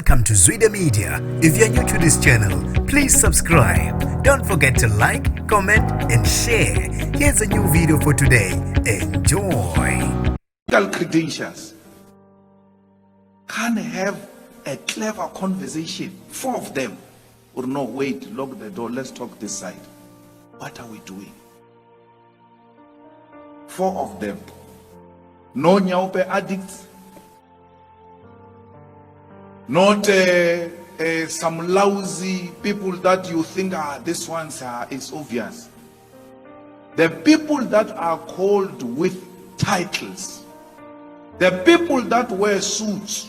Welcome to Zwida Media. If you're new to this channel, please subscribe. Don't forget to like, comment, and share. Here's a new video for today. Enjoy. Credentials can have a clever conversation. 4 of them. Or no, wait, lock the door. Let's talk this side. What are we doing? 4 of them. No nyaupe addicts. Not some lousy people that you think, this one's is obvious. The people that are called with titles, the people that wear suits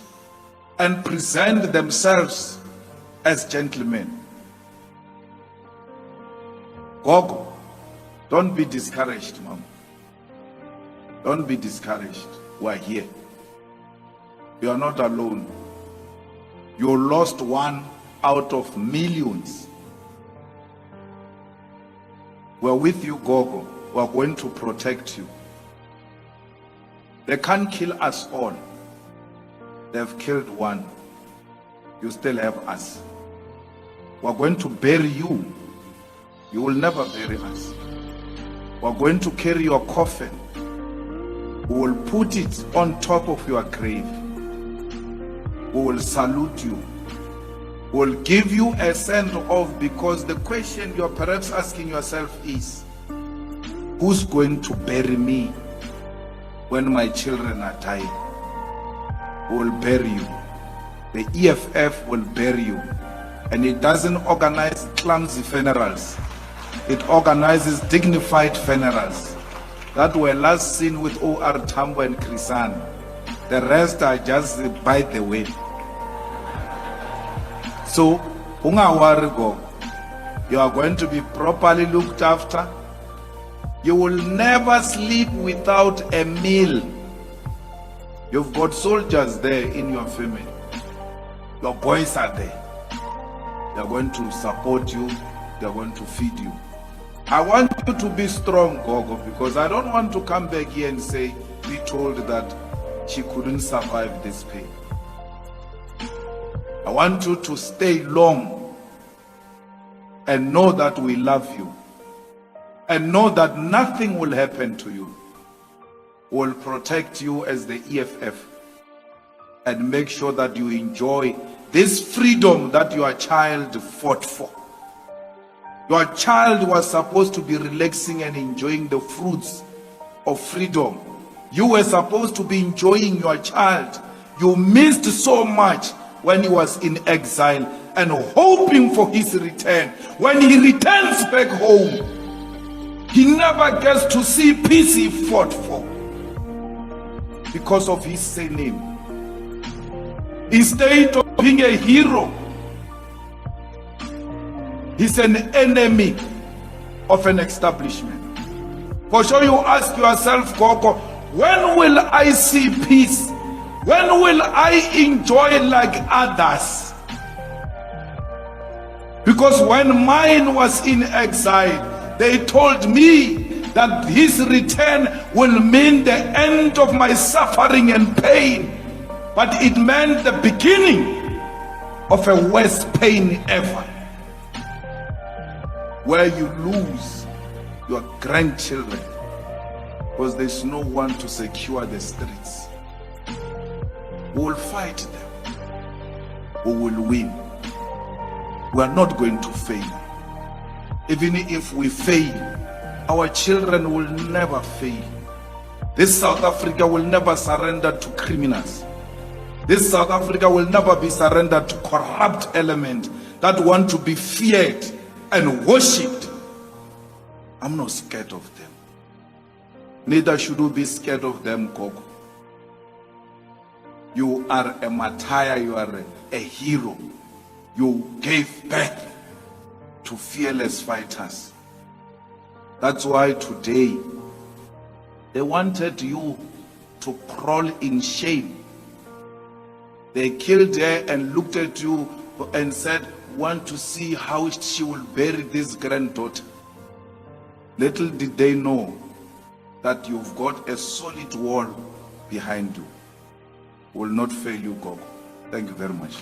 and present themselves as gentlemen. Gogo, don't be discouraged, Mom. Don't be discouraged. We're here. You are not alone. You lost 1 out of millions. We're with you, Gogo. We're going to protect you. They can't kill us all. They've killed 1. You still have us. We're going to bury you. You will never bury us. We're going to carry your coffin. We will put it on top of your grave. We will salute you. We will give you a send off, because the question you're perhaps asking yourself is, who's going to bury me when my children are dying? We will bury you. The EFF will bury you. And it doesn't organize clumsy funerals. It organizes dignified funerals that were last seen with O.R. Tambo and Krisan. The rest are just by the way. So, go. You are going to be properly looked after. You will never sleep without a meal. You've got soldiers there in your family. Your boys are there. They are going to support you. They are going to feed you. I want you to be strong, Gogo, because I don't want to come back here and say, be told that she couldn't survive this pain. I want you to stay long and know that we love you, and know that nothing will happen to you. We'll protect you as the EFF and make sure that you enjoy this freedom that your child fought for. Your child was supposed to be relaxing and enjoying the fruits of freedom. You were supposed to be enjoying your child. You missed so much when he was in exile and hoping for his return. When he returns back home, he never gets to see peace he fought for because of his surname. Instead of being a hero, he's an enemy of an establishment. For sure, you ask yourself, Gogo, when will I see peace? When will I enjoy like others? Because when mine was in exile, they told me that his return will mean the end of my suffering and pain. But it meant the beginning of a worst pain ever, where you lose your grandchildren because there's no one to secure the streets. We will fight them. We will win. We are not going to fail. Even if we fail, our children will never fail. This South Africa will never surrender to criminals. This South Africa will never be surrendered to corrupt elements that want to be feared and worshipped. I'm not scared of them. Neither should you be scared of them, Gogo. You are a martyr, you are a hero. You gave birth to fearless fighters. That's why today they wanted you to crawl in shame. They killed her and looked at you and said, want to see how she will bury this granddaughter. Little did they know that you've got a solid wall behind you. Will not fail you, Gogo. Thank you very much.